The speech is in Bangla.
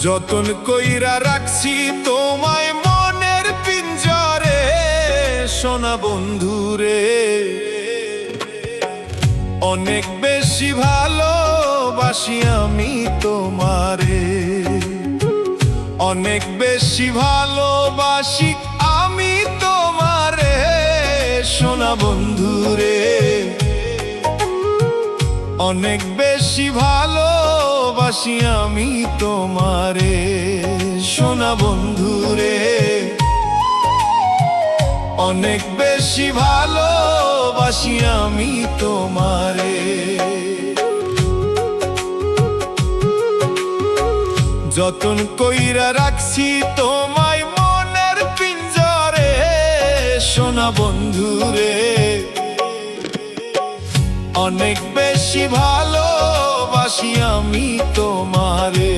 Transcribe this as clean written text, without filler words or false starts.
যতন কইরা রাখছি তোমায় মনের পিঞ্জরে, সোনা বন্ধুরে। অনেক বেশি ভালোবাসি আমি তোমারে, অনেক বেশি ভালোবাসি আমি তোমারে, সোনা বন্ধুরে। অনেক বেশি ভালোবাসি আমি তোমারে, সোনা বন্ধুরে। অনেক বেশি ভালোবাসি আমি তোমারে। যতন কইরা রাখছি তোমায় মনের পিঞ্জরে, সোনা বন্ধুরে। অনেক বেশি ভালোবাসি আমি তোমারে।